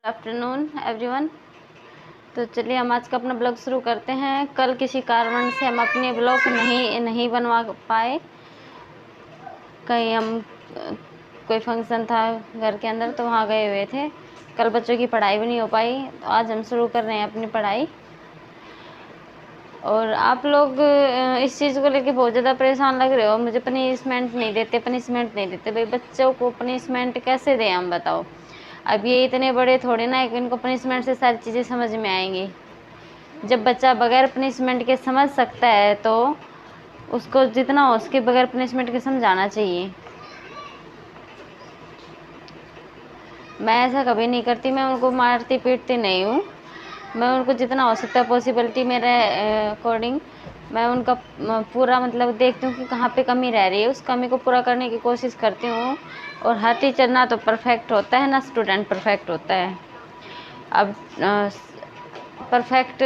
Afternoon everyone. तो चलिए हम आज का अपना ब्लॉग शुरू करते हैं। कल किसी कारण से हम अपने ब्लॉग नहीं बनवा पाए। कहीं हम कोई फंक्शन था घर के अंदर तो वहाँ गए हुए थे। कल बच्चों की पढ़ाई भी नहीं हो पाई, तो आज हम शुरू कर रहे हैं अपनी पढ़ाई। और आप लोग इस चीज़ को लेके बहुत ज़्यादा परेशान लग रहे हो, मुझे पनिशमेंट नहीं देते। भाई बच्चों को पनिशमेंट कैसे दें हम बताओ। अब ये इतने बड़े थोड़े ना है कि इनको पनिशमेंट से सारी चीज़ें समझ में आएंगी। जब बच्चा बगैर पनिशमेंट के समझ सकता है तो उसको जितना हो उसके बगैर पनिशमेंट के समझाना चाहिए। मैं ऐसा कभी नहीं करती, मैं उनको मारती पीटती नहीं हूँ। मैं उनको जितना हो सकता है पॉसिबिलिटी मेरे अकॉर्डिंग मैं उनका पूरा मतलब देखती हूँ कि कहाँ पे कमी रह रही है, उस कमी को पूरा करने की कोशिश करती हूँ। और हर टीचर ना तो परफेक्ट होता है ना स्टूडेंट परफेक्ट होता है। अब परफेक्ट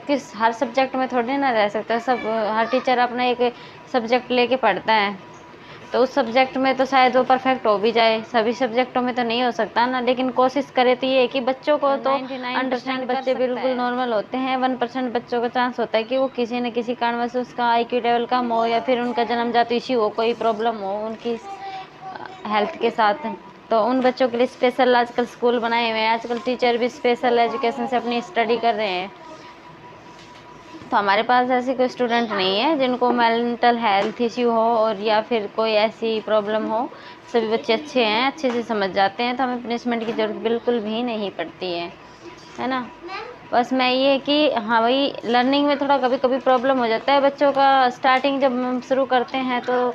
किस हर सब्जेक्ट में थोड़ी ना रह सकता है। सब हर टीचर अपना एक सब्जेक्ट लेके पढ़ता है, तो उस सब्जेक्ट में तो शायद वो परफेक्ट हो भी जाए, सभी सब्जेक्टों में तो नहीं हो सकता ना। लेकिन कोशिश करे तो ये है कि बच्चों को तो 99% बच्चे बिल्कुल नॉर्मल होते हैं। 1% बच्चों का चांस होता है कि वो किसी न किसी कारणवश उसका IQ लेवल कम हो या फिर उनका जन्मजात इश्यू हो, कोई प्रॉब्लम हो उनकी हेल्थ के साथ। तो उन बच्चों के लिए स्पेशल आजकल स्कूल बनाए हुए हैं। आजकल टीचर भी स्पेशल एजुकेशन से अपनी स्टडी कर रहे हैं। तो हमारे पास ऐसी कोई स्टूडेंट नहीं है जिनको मेंटल हेल्थ इश्यू हो और या फिर कोई ऐसी प्रॉब्लम हो। सभी बच्चे अच्छे हैं, अच्छे से समझ जाते हैं, तो हमें पनिशमेंट की ज़रूरत बिल्कुल भी नहीं पड़ती है ना। बस मैं ये कि हाँ भाई लर्निंग में थोड़ा कभी कभी प्रॉब्लम हो जाता है बच्चों का। स्टार्टिंग जब हम शुरू करते हैं तो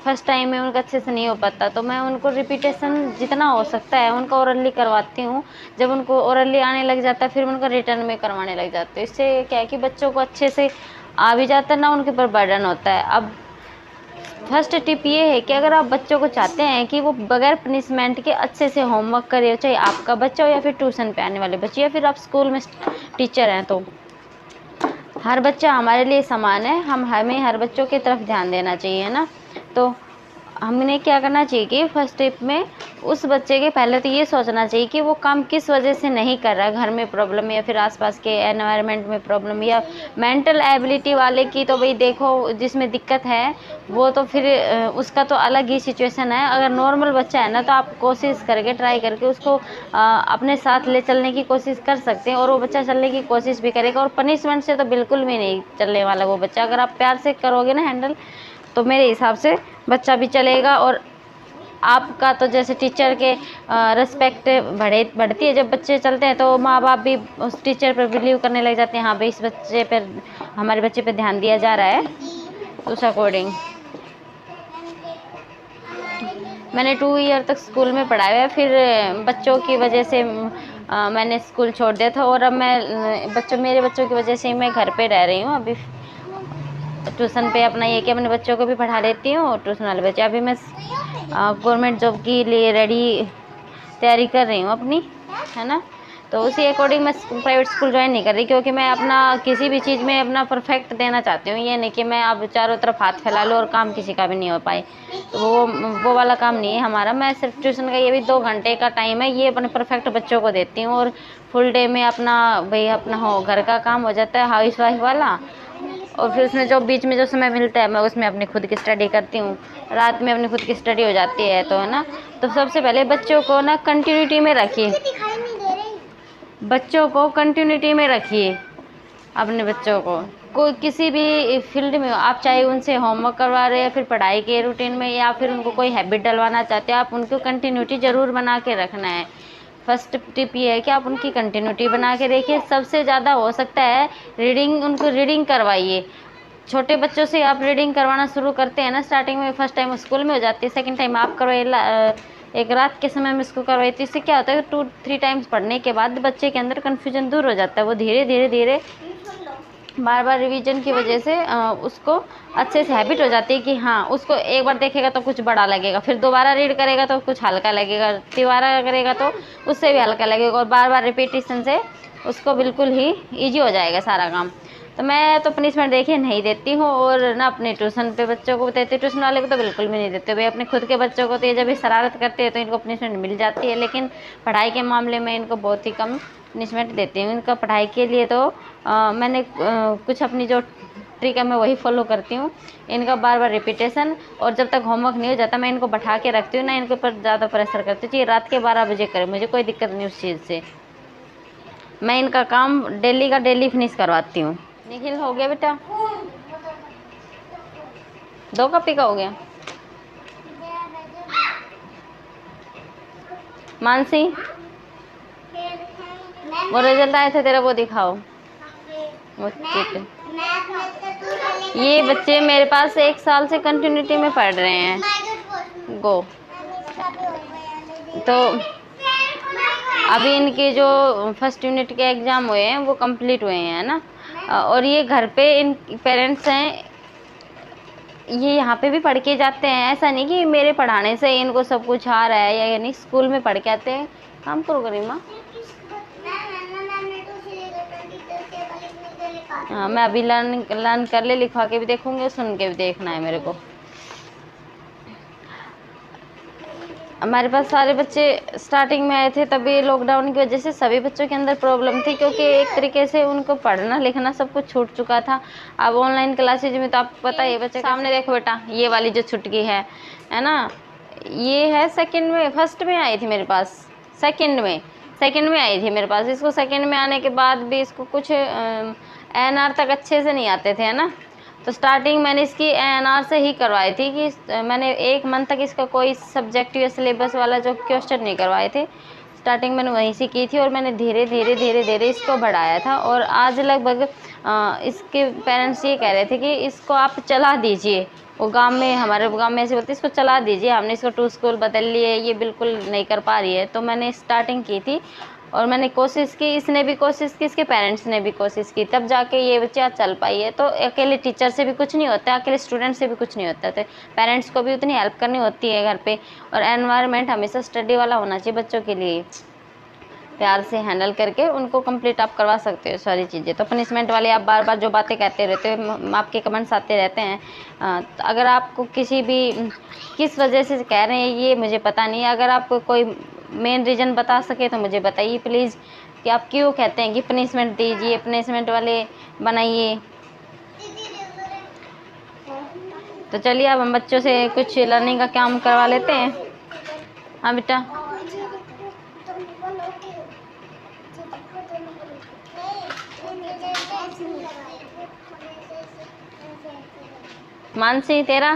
फर्स्ट टाइम में उनका अच्छे से नहीं हो पाता, तो मैं उनको रिपीटेशन जितना हो सकता है उनको ओरली करवाती हूँ। जब उनको ओरली आने लग जाता है फिर उनका रिटर्न में करवाने लग जाते हैं। इससे क्या है कि बच्चों को अच्छे से आ भी जाता है ना, उनके ऊपर बर्डन होता है। अब फर्स्ट टिप ये है कि अगर आप बच्चों को चाहते हैं कि वो बगैर पनिशमेंट के अच्छे से होमवर्क करे, चाहे आपका बच्चा हो या फिर ट्यूशन पे आने वाले बच्चे या फिर आप स्कूल में टीचर हैं, तो हर बच्चा हमारे लिए समान है। हमें हर बच्चों की तरफ ध्यान देना चाहिए ना। तो हमने क्या करना चाहिए कि फर्स्ट स्टेप में उस बच्चे के पहले तो ये सोचना चाहिए कि वो काम किस वजह से नहीं कर रहा है। घर में प्रॉब्लम या फिर आसपास के एनवायरनमेंट में प्रॉब्लम, या मेंटल एबिलिटी वाले की तो भाई देखो जिसमें दिक्कत है वो तो फिर उसका तो अलग ही सिचुएशन है। अगर नॉर्मल बच्चा है ना तो आप कोशिश करके ट्राई करके उसको अपने साथ ले चलने की कोशिश कर सकते हैं और वो बच्चा चलने की कोशिश भी करेगा। और पनिशमेंट से तो बिल्कुल भी नहीं चलने वाला वो बच्चा। अगर आप प्यार से करोगे ना हैंडल तो मेरे हिसाब से बच्चा भी चलेगा। और आपका तो जैसे टीचर के रिस्पेक्ट बढ़ती है जब बच्चे चलते हैं, तो माँ बाप भी उस टीचर पर बिलीव करने लग जाते हैं, हाँ भाई इस बच्चे पर हमारे बच्चे पर ध्यान दिया जा रहा है। उस अकॉर्डिंग मैंने 2 ईयर तक स्कूल में पढ़ाया है, फिर बच्चों की वजह से मैंने स्कूल छोड़ दिया था। और अब मैं मेरे बच्चों की वजह से मैं घर पे रह रही हूँ अभी। ट्यूशन पे अपना ये कि अपने बच्चों को भी पढ़ा लेती हूँ और ट्यूशन वाले बच्चे। अभी मैं गवर्नमेंट जॉब के लिए तैयारी कर रही हूँ अपनी, है ना। तो उसी अकॉर्डिंग मैं प्राइवेट स्कूल ज्वाइन नहीं कर रही, क्योंकि मैं अपना किसी भी चीज़ में अपना परफेक्ट देना चाहती हूँ। ये नहीं कि मैं अब चारों तरफ हाथ फैला लूँ और काम किसी का भी नहीं हो पाए, तो वो वाला काम नहीं है हमारा। मैं सिर्फ ट्यूशन का ये भी 2 घंटे का टाइम है, ये अपने परफेक्ट बच्चों को देती हूँ। और फुल डे में अपना भाई अपना हो घर का काम हो जाता है हाउस वाइफ वाला। और फिर उसमें जो बीच में जो समय मिलता है मैं उसमें अपनी खुद की स्टडी करती हूँ। रात में अपनी खुद की स्टडी हो जाती है, तो है ना। तो सबसे पहले बच्चों को ना कंटिन्यूटी में रखिए, अपने बच्चों को कोई किसी भी फील्ड में हो आप, चाहे उनसे होमवर्क करवा रहे हैं या फिर पढ़ाई के रूटीन में या फिर उनको कोई हैबिट डलवाना चाहते हैं, आप उनको कंटिन्यूटी ज़रूर बना के रखना है। फर्स्ट टिप ये है कि आप उनकी कंटिन्यूटी बना के देखिए। सबसे ज़्यादा हो सकता है उनको रीडिंग करवाइए। छोटे बच्चों से आप रीडिंग करवाना शुरू करते हैं ना, स्टार्टिंग में फर्स्ट टाइम स्कूल में हो जाती है, सेकंड टाइम आप करवाइए। एक रात के समय में इसको करवाई तो इससे क्या होता है 2-3 टाइम्स पढ़ने के बाद बच्चे के अंदर कन्फ्यूजन दूर हो जाता है। वो धीरे धीरे बार बार रिवीजन की वजह से उसको अच्छे से हैबिट हो जाती है कि हाँ उसको एक बार देखेगा तो कुछ बड़ा लगेगा, फिर दोबारा रीड करेगा तो कुछ हल्का लगेगा, तिबारा करेगा तो उससे भी हल्का लगेगा। और बार बार रिपीटेशन से उसको बिल्कुल ही ईजी हो जाएगा सारा काम। तो मैं तो पनिशमेंट देखिए नहीं देती हूँ, और ना अपने ट्यूशन पे बच्चों को देती हूँ, ट्यूशन वाले को तो बिल्कुल भी नहीं देते भाई। अपने खुद के बच्चों को तो ये जब भी शरारत करते हैं तो इनको पनिशमेंट मिल जाती है, लेकिन पढ़ाई के मामले में इनको बहुत ही कम पनिशमेंट देती हूँ। इनका पढ़ाई के लिए तो मैंने कुछ अपनी जो ट्रिक है मैं वही फॉलो करती हूँ। इनका बार बार रिपीटेशन, और जब तक होमवर्क नहीं हो जाता मैं इनको बैठा के रखती हूँ, ना इनके ऊपर ज़्यादा प्रेशर करती हूँ। ये रात के 12 बजे करें, मुझे कोई दिक्कत नहीं उस चीज़ से। मैं इनका काम डेली का डेली फिनिश करवाती हूँ। निखिल हो गया बेटा? 2 कॉपी का हो गया। मानसी वो रिजल्ट आए थे तेरा, वो दिखाओ वो चिट। ये बच्चे मेरे पास 1 साल से कंटिन्यूटी में पढ़ रहे हैं। गो तो अभी इनके जो फर्स्ट यूनिट के एग्ज़ाम हुए हैं वो कंप्लीट हुए हैं ना, और ये घर पे इन पेरेंट्स हैं, ये यहाँ पे भी पढ़ के जाते हैं। ऐसा नहीं कि मेरे पढ़ाने से इनको सब कुछ आ रहा है, या नहीं स्कूल में पढ़ के आते हैं। काम करो गरिमा। हाँ मैं अभी लर्न कर ले, लिखवा के भी देखूंगी, सुन के भी देखना है मेरे को। हमारे पास सारे बच्चे स्टार्टिंग में आए थे, तभी लॉकडाउन की वजह से सभी बच्चों के अंदर प्रॉब्लम थी, क्योंकि एक तरीके से उनको पढ़ना लिखना सब कुछ छूट चुका था। अब ऑनलाइन क्लासेज में तो आपको पता ही है, बच्चे सामने देखो बेटा, ये वाली जो छुटकी है ना, ये है सेकंड में, फर्स्ट में आई थी मेरे पास, सेकंड में आई थी मेरे पास। इसको सेकंड में आने के बाद भी इसको कुछ एनआर तक अच्छे से नहीं आते थे, है ना। तो स्टार्टिंग मैंने इसकी एएनआर से ही करवाई थी, कि मैंने 1 मंथ तक इसका कोई सब्जेक्ट या सिलेबस वाला जो क्वेश्चन नहीं करवाए थे। स्टार्टिंग मैंने वहीं से की थी, और मैंने धीरे धीरे इसको बढ़ाया था। और आज लगभग इसके पेरेंट्स ये कह रहे थे कि इसको आप चला दीजिए। वो गांव में, हमारे गांव में ऐसे बोलते इसको चला दीजिए, हमने इसको 2 स्कूल बदल लिए, ये बिल्कुल नहीं कर पा रही है। तो मैंने स्टार्टिंग की थी, और मैंने कोशिश की, इसने भी कोशिश की, इसके पेरेंट्स ने भी कोशिश की, तब जाके ये बच्चा चल पाई है। तो अकेले टीचर से भी कुछ नहीं होता, अकेले स्टूडेंट से भी कुछ नहीं होता, तो पेरेंट्स को भी उतनी हेल्प करनी होती है घर पे। और एनवायरनमेंट हमेशा स्टडी वाला होना चाहिए बच्चों के लिए, प्यार से हैंडल करके उनको कंप्लीट आप करवा सकते हो सारी चीज़ें। तो पनिशमेंट वाले आप बार बार जो बातें कहते रहते हो, आपके कमेंट्स आते रहते हैं, तो अगर आपको किस वजह से कह रहे हैं ये मुझे पता नहीं है। अगर आप कोई मेन रीज़न बता सके तो मुझे बताइए प्लीज़, कि आप क्यों कहते हैं कि पनिशमेंट दीजिए, पनिशमेंट वाले बनाइए। तो चलिए अब हम बच्चों से कुछ लर्निंग का काम करवा लेते हैं। हाँ बेटा, मानसी तेरा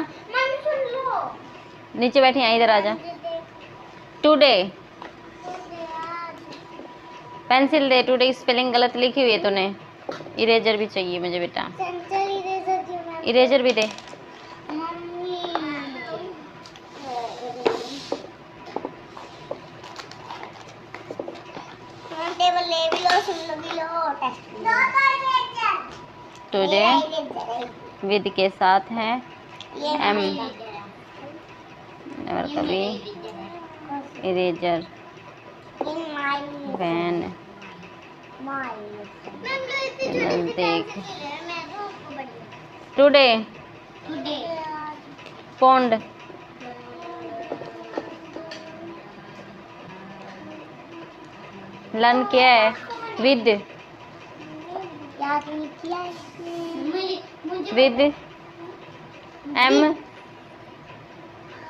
नीचे बैठी है, इधर आजा। टुडे पेंसिल दे, टुडे स्पेलिंग गलत लिखी हुई है तूने। इरेजर भी चाहिए मुझे बेटा, इरेजर भी दे। टुडे विद के साथ है एम, और कभी इरेजर, पेन, देख। टुडे पौंड, लर्न किया है with, with em.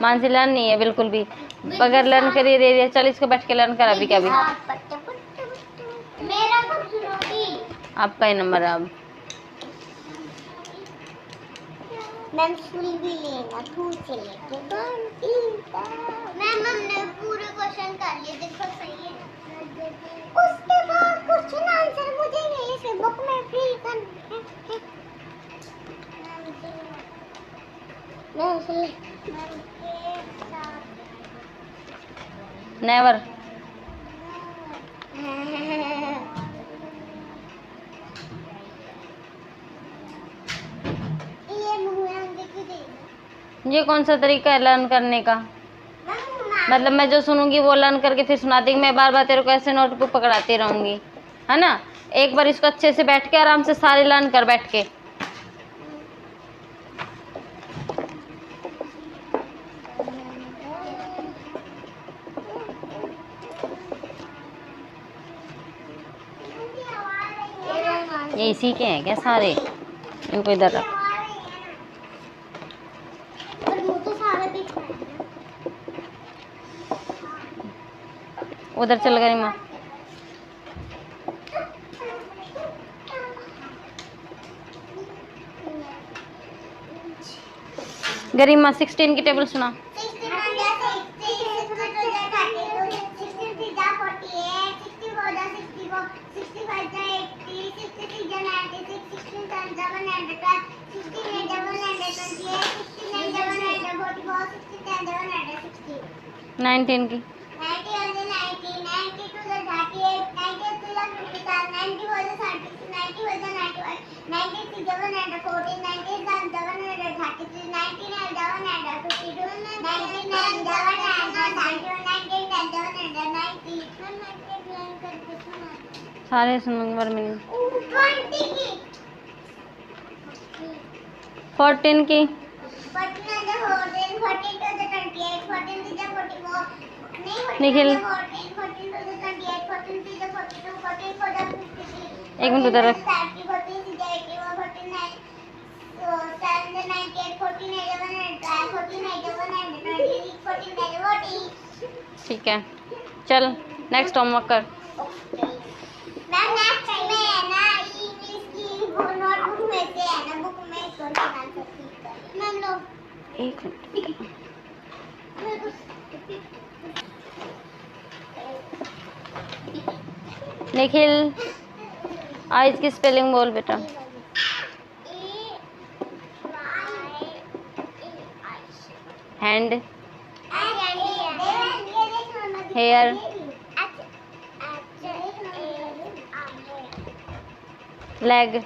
Mansi learn नहीं है बिल्कुल भी, बगैर लर्न करिए दे दिया। चल इसको बैठ के लर्न कर अभी, क्या भी आपका ही नंबर है अब। मैम फुल भी लेना, फुल से लेके मैम हमने पूरे क्वेश्चन कर लिए, देखो सही है। उसके बाद क्वेश्चन आंसर मुझे यहीं से बुक में फिल करना है। मैम सही, नेवर। ये कौन सा तरीका है लर्न करने का? मतलब मैं जो सुनूंगी वो लर्न करके फिर सुनाती, मैं बार बार तेरे को ऐसे नोटबुक पकड़ाती रहूंगी, है ना। एक बार इसको अच्छे से बैठ के आराम से सारे लर्न कर बैठ के। ये इसी के हैं क्या सारे? इनको इधर रख। उधर चल गई माँ। गरिमा 16 की टेबल सुना। 19 की। 90 सारे सुनूंगी बार में। 14 की। निखिल एक मिनट उधर रख। ठीक है चल नेक्स्ट होमवर्क कर। एक मिनट निखिल आइज की स्पेलिंग बोल बेटा। Hand, hair, leg,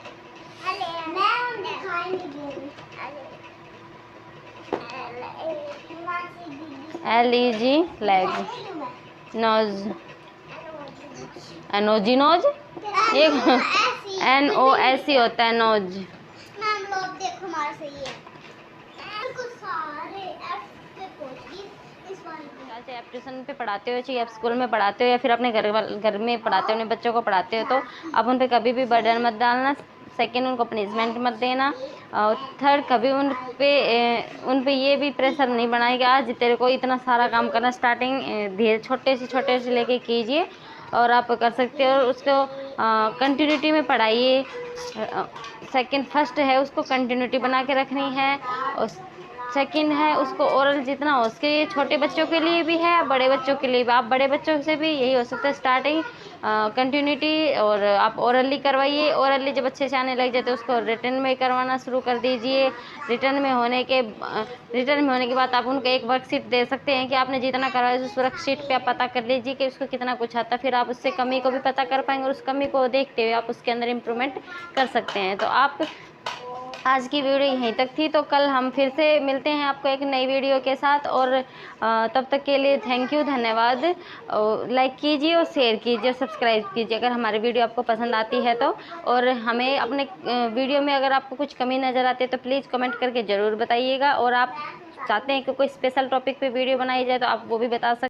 LEG leg, nose, एनोजी नोज, ये NOSE होता है नोज। चाहे आप ट्यूशन पे पढ़ाते हो, चाहे आप स्कूल में पढ़ाते हो, या फिर अपने घर में पढ़ाते हो, अपने बच्चों को पढ़ाते हो, तो आप उन पे कभी भी बर्डन मत डालना। सेकंड, उनको पनिशमेंट मत देना। और थर्ड, कभी उन पे ये भी प्रेशर नहीं बनाए कि आज तेरे को इतना सारा काम करना। स्टार्टिंग धीरे छोटे से लेके कीजिए और आप कर सकते हो। उसको कंटिन्यूटी में पढ़ाइए। सेकंड, फर्स्ट है उसको कंटिन्यूटी बना के रखनी है। और सेकंड है उसको ओरल जितना हो सके, ये छोटे बच्चों के लिए भी है, बड़े बच्चों के लिए भी। आप बड़े बच्चों से भी यही हो सकता है स्टार्टिंग कंटिन्यूटी, और आप ओरली करवाइए। ओरली जब अच्छे से आने लग जाए तो उसको रिटर्न में करवाना शुरू कर दीजिए। रिटर्न में होने के बाद आप उनको एक वर्कशीट दे सकते हैं कि आपने जितना करवाया उस वर्कशीट पे आप पता कर लीजिए कि उसको कितना कुछ आता। फिर आप उससे कमी को भी पता कर पाएंगे और उस कमी को देखते हुए आप उसके अंदर इम्प्रूवमेंट कर सकते हैं। तो आप आज की वीडियो यहीं तक थी, तो कल हम फिर से मिलते हैं आपको एक नई वीडियो के साथ। और तब तक के लिए थैंक यू, धन्यवाद। लाइक कीजिए और शेयर कीजिए और सब्सक्राइब कीजिए अगर हमारी वीडियो आपको पसंद आती है तो। और हमें अपने वीडियो में अगर आपको कुछ कमी नज़र आती है तो प्लीज़ कमेंट करके ज़रूर बताइएगा। और आप चाहते हैं कि कोई स्पेशल टॉपिक पे वीडियो बनाई जाए तो आप वो भी बता सकते हैं।